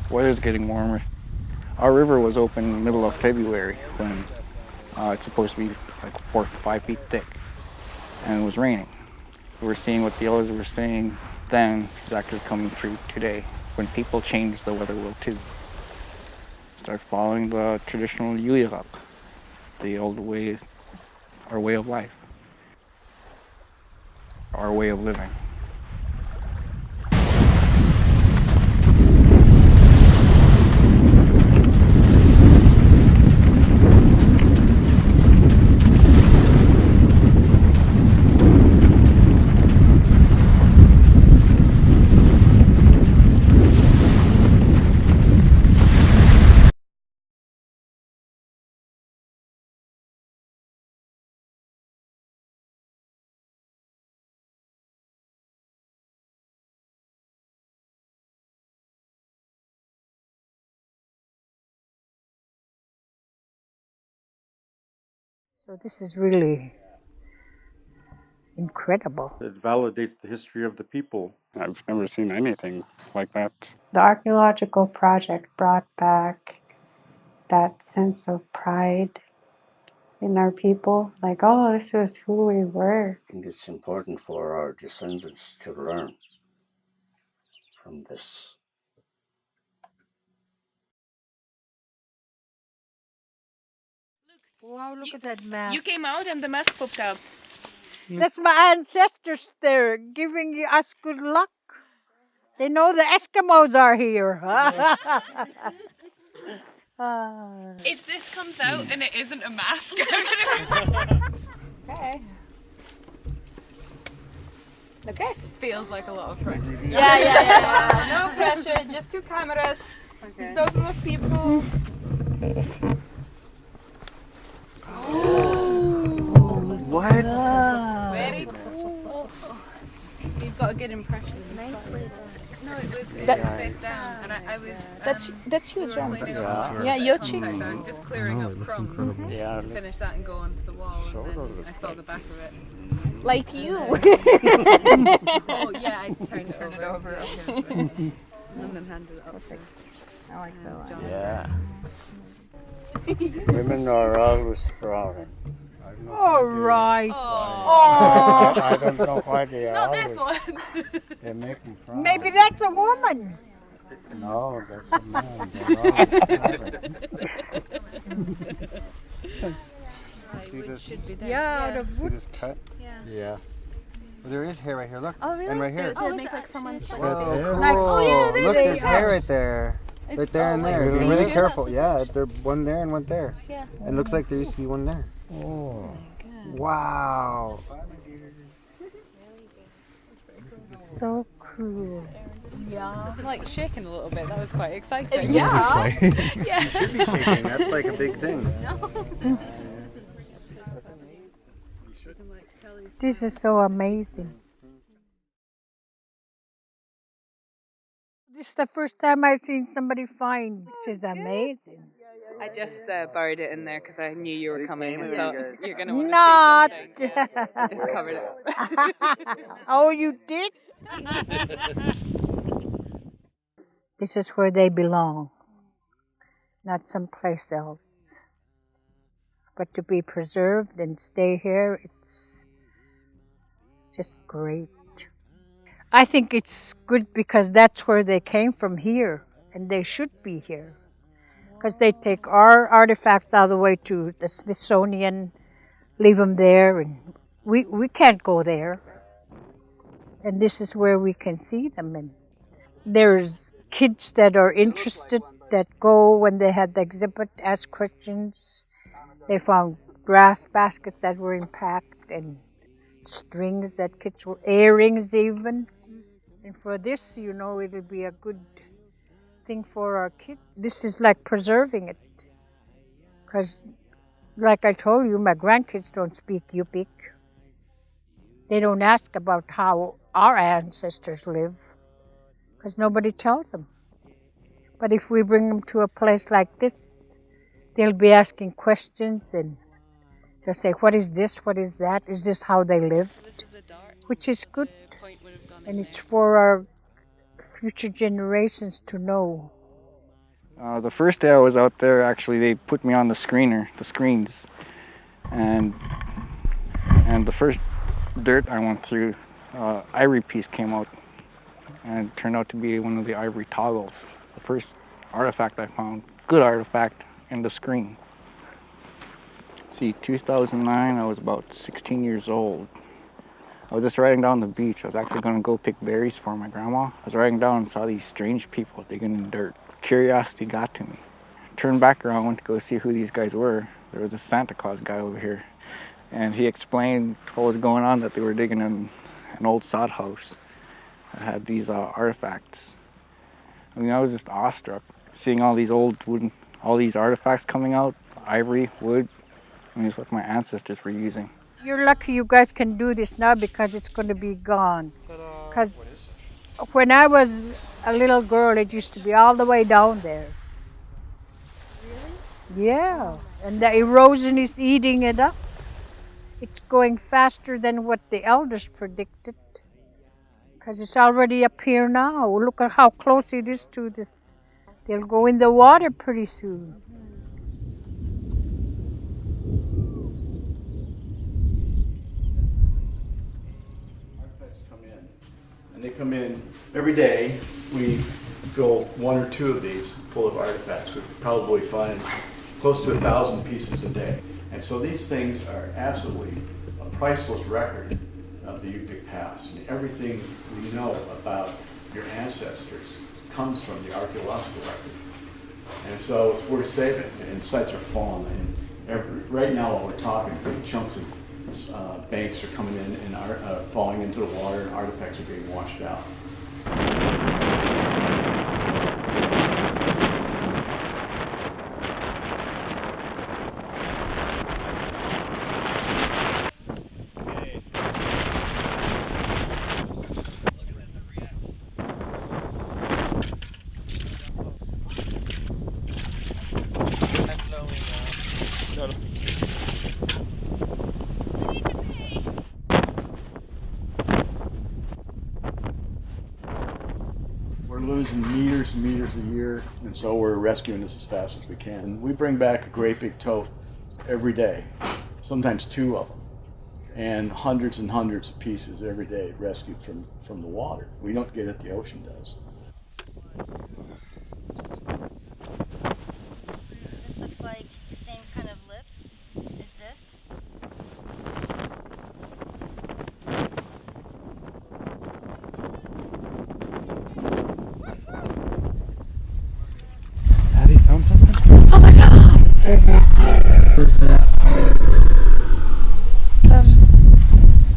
Weather's getting warmer. Our river was open in the middle of February when it's supposed to be like 4 to 5 feet thick, and it was raining. We're seeing what the elders were saying then is actually coming true today when people change, the weather will too. Start following the traditional Qanirtuuq, the old way, our way of life, our way of living. So this is really incredible. It validates the history of the people. I've never seen anything like that. The archaeological project brought back that sense of pride in our people, like, oh, this is who we were. I think it's important for our descendants to learn from this. Wow, look at that mask. You came out and the mask popped up. That's my ancestors there giving us good luck. They know the Eskimos are here. If this comes out and it isn't a mask, I'm gonna... Okay. Okay. Feels like a lot of pressure. Yeah. No pressure, just 2 cameras, dozens of people. What? Very You've got a good impression. nicely done. No, it was face down, and I was. That's huge, we were cleaning up Yeah, your cheeks. So I was just clearing up crumbs Yeah. to finish that and go onto the wall, and then I saw the back of it. Like you. Oh yeah, I turned it over, and then handed it up. I like that one. Yeah. Women are always frowning. All right. Oh. I don't know why they are Not this always. one. They make them frown. Maybe that's a woman. No, that's a man. They're always frowning. See this? Yeah, the See wood. this cut? Yeah. Well, there is hair right here. Look. Oh really? And right here. They make like someone. Whoa, cool. Like, oh, yeah, Look, they there's are. hair right there. Right there and there. Be really careful. Yeah, there's one there and one there. Yeah. It looks like there used to be one there. Oh. Wow. So cool. Yeah. I'm like shaking a little bit. That was quite exciting. Yeah. You should be shaking. That's like a big thing. This is so amazing. This is the first time I've seen somebody find, which is amazing. I just buried it in there because I knew you were coming and thought you're going to want to Not. say something. Yeah. I just covered it. Oh, you did? This is where they belong, not someplace else. But to be preserved and stay here, it's just great. I think it's good because that's where they came from, here, and they should be here. Because they take our artifacts all the way to the Smithsonian, leave them there, and we can't go there. And this is where we can see them. And there's kids that are interested that go when they had the exhibit, ask questions. They found grass baskets that were impacted and strings that kids were, earrings even. And for this, it'll be a good thing for our kids. This is like preserving it. Because, like I told you, my grandkids don't speak Yupik. They don't ask about how our ancestors live, because nobody tells them. But if we bring them to a place like this, they'll be asking questions, and they'll say, what is this, what is that? Is this how they lived? Which is good, and it's for our future generations to know The first day I was out there, actually, they put me on the screens, and the first dirt I went through, ivory piece came out, and it turned out to be one of the ivory toggles. The first artifact I found, good artifact, in the screen. See, 2009, I was about 16 years old. I was just riding down the beach. I was actually going to go pick berries for my grandma. I was riding down and saw these strange people digging in dirt. Curiosity got to me. Turned back around, went to go see who these guys were. There was a Santa Claus guy over here, and he explained what was going on, that they were digging in an old sod house that had these artifacts. I mean, I was just awestruck seeing all these old wooden, all these artifacts coming out, ivory, wood. I mean, it's what my ancestors were using. You're lucky you guys can do this now because it's going to be gone. Because when I was a little girl, it used to be all the way down there. Really? Yeah, and the erosion is eating it up. It's going faster than what the elders predicted. Because it's already up here now. Look at how close it is to this. They'll go in the water pretty soon. Artifacts come in, and they come in every day. We fill 1 or 2 of these full of artifacts. We probably find close to 1,000 pieces a day. And so these things are absolutely a priceless record of the Yupik past. And everything we know about your ancestors comes from the archaeological record. And so it's worth saving. And sites are falling. And right now, while we're talking, big chunks of banks are coming in and are falling into the water, and artifacts are being washed out. We're losing meters and meters a year, and so we're rescuing this as fast as we can. And we bring back a great big tote every day, sometimes 2 of them, and hundreds and hundreds of pieces every day rescued from the water. We don't get it, the ocean does. This looks like the same kind of lip as this. Have you found something? Oh my god!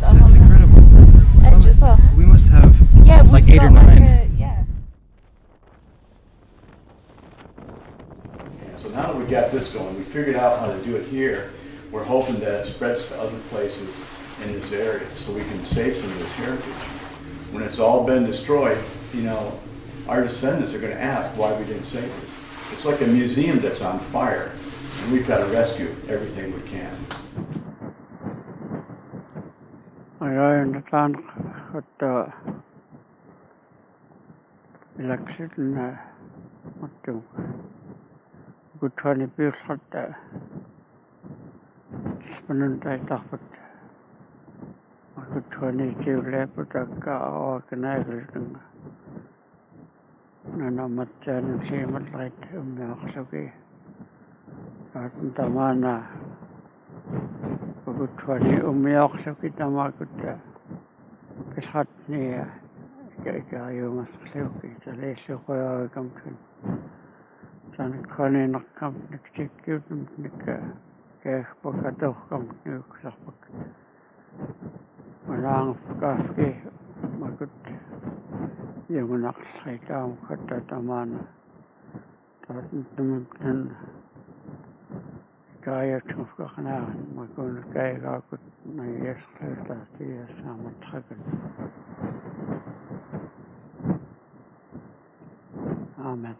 That's incredible. Edges off. We must have Yeah, like 8 or 9. Yeah. So now that we got this going, we figured out how to do it here. We're hoping that it spreads to other places in this area so we can save some of this heritage. When it's all been destroyed, you know, our descendants are going to ask why we didn't save this. It's like a museum that's on fire, and we've got to rescue everything we can. Ajoin että läksin mutta kutsuani piirsatta spanun tai tahvat kutsuani kiuleputa kaakenäilytön nana matjan siimat lait ummeaqsuki tamana kutsuani ummeaqsuki tamakutta kisatni Kaajumasliuki leisuqoyakamtun san Qanirtuuq niktikkiutumnik keehpakatohkamtnuuksarpak malaangfkaafki makut yumunaqsitaamukata tamana taatntumutun kaajatufqaqnaan makun kaigaakut nayesqlutaatiya saamatqakan Amen.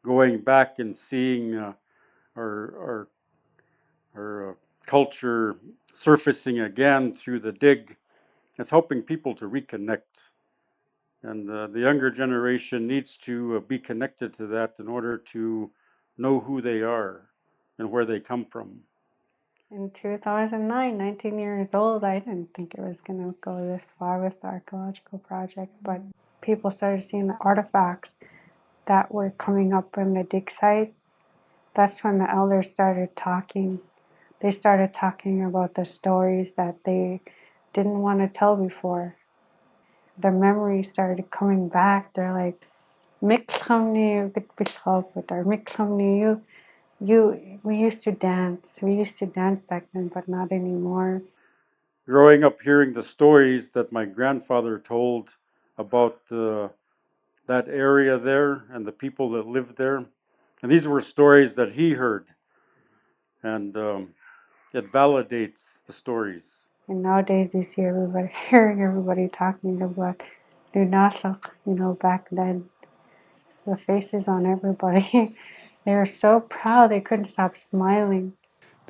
Going back and seeing our our culture surfacing again through the dig. It's helping people to reconnect. And the younger generation needs to be connected to that in order to know who they are and where they come from. In 2009, 19 years old, I didn't think it was going to go this far with the archaeological project, but people started seeing the artifacts that were coming up in the dig site. That's when the elders started talking. They started talking about the stories that they didn't want to tell before. The memories started coming back. They're like, we used to dance. We used to dance back then, but not anymore. Growing up hearing the stories that my grandfather told about that area there and the people that lived there, and these were stories that he heard, and it validates the stories. And nowadays you see hearing everybody talking about Nunnaleq, back then. The faces on everybody, they were so proud they couldn't stop smiling.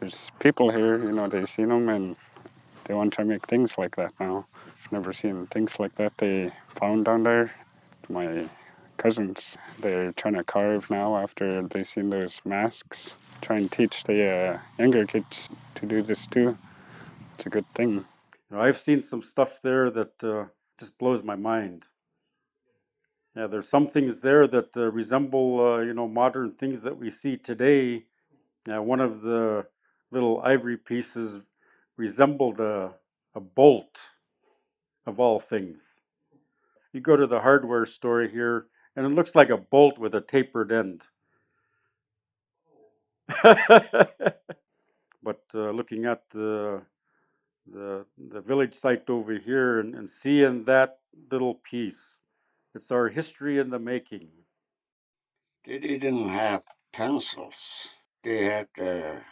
There's people here, they see them and they want to make things like that now. I've never seen things like that they found down there. My cousins, they're trying to carve now after they seen those masks. Try and teach the younger kids to do this too. It's a good thing. I've seen some stuff there that just blows my mind. Yeah, there's some things there that resemble, modern things that we see today. One of the little ivory pieces resembled a bolt, of all things. You go to the hardware store here, and it looks like a bolt with a tapered end. But looking at the village site over here and seeing that little piece, it's our history in the making. They didn't have pencils. They had their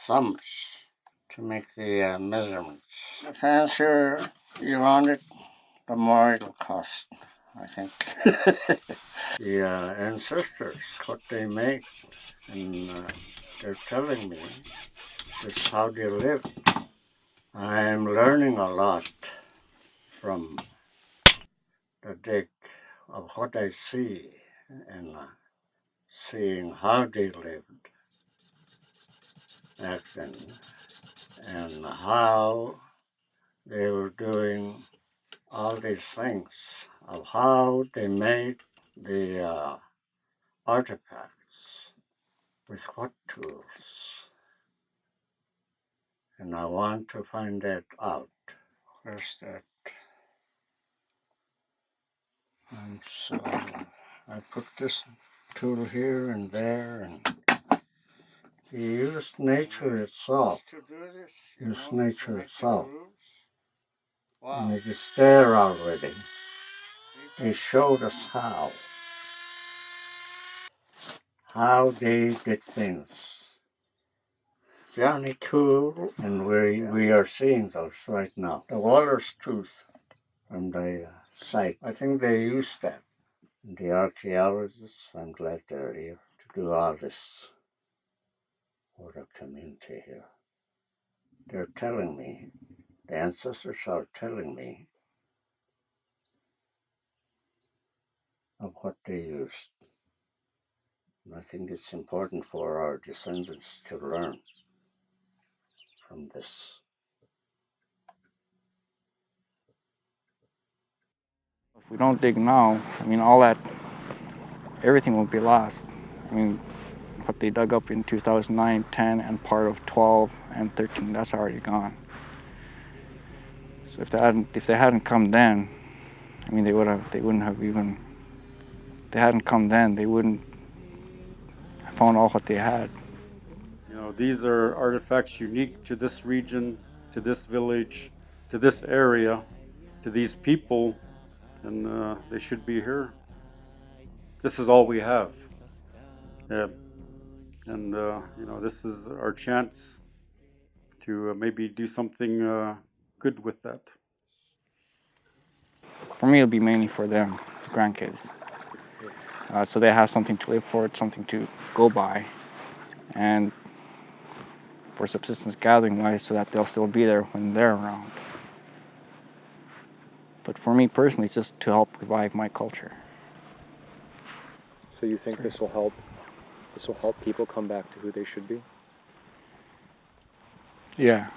thumbs to make the measurements. The fancier you want it, the more it'll cost, I think. The ancestors, what they made, and they're telling me this is how they lived. I'm learning a lot from the dig of what I see and seeing how they lived back then and how they were doing all these things, of how they made the artifacts with what tools. And I want to find that out. Where's that? And so I put this tool here and there, and you use nature itself. Use nature itself. And it is there already. They showed us how they did things. Johnny Cool, and we are seeing those right now. The walrus tooth from the site. I think they used that. And the archaeologists, I'm glad they're here to do all this for the community here. They're telling me, the ancestors are telling me of what they used. And I think it's important for our descendants to learn from this. If we don't dig now, everything will be lost. What they dug up in 2009, 10, and part of 12 and 13, that's already gone. So if they hadn't they wouldn't have found all what they had. These are artifacts unique to this region, to this village, to this area, to these people, and they should be here. This is all we have. And this is our chance to maybe do something good with that. For me, it'll be mainly for them, grandkids. So they have something to live for, something to go by. And for subsistence gathering wise, so that they'll still be there when they're around. But for me personally, it's just to help revive my culture. So you think this will help people come back to who they should be? Yeah.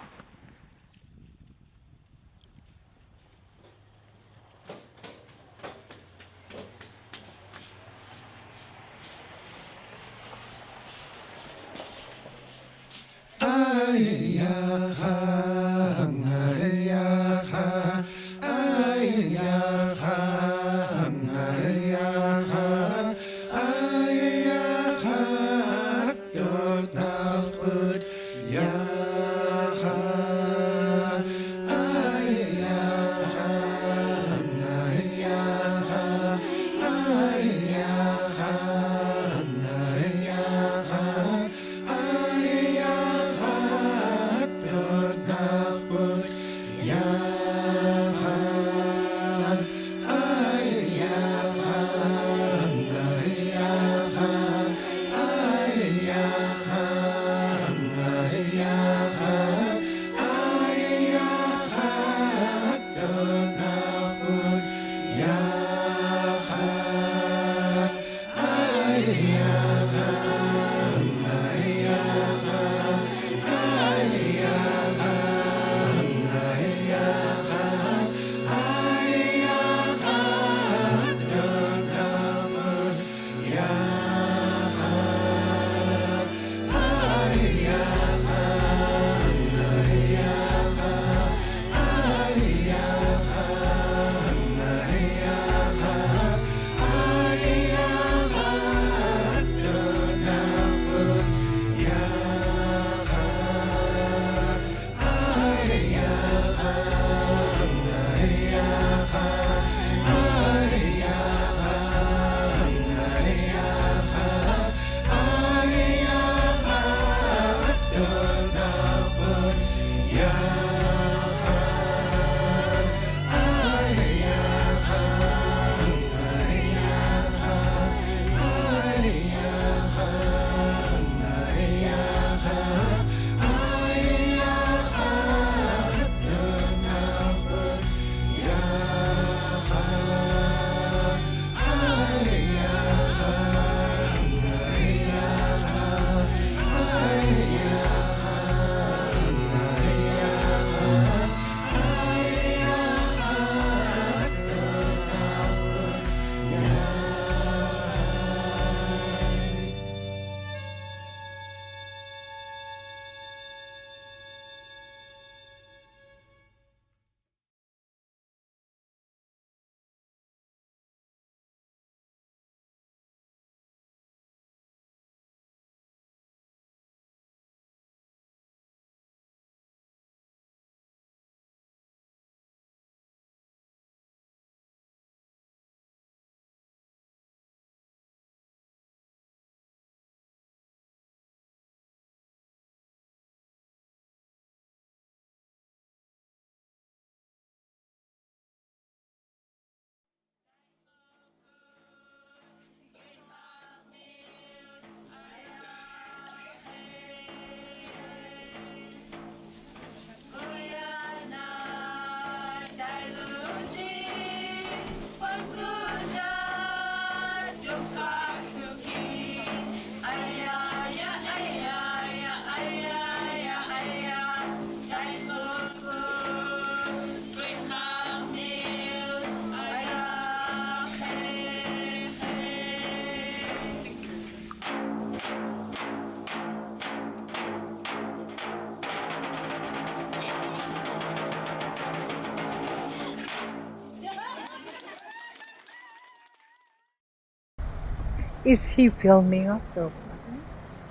Is he filming us?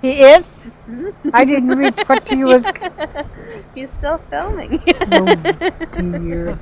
He is? I didn't read what he was. He's still filming. Oh dear.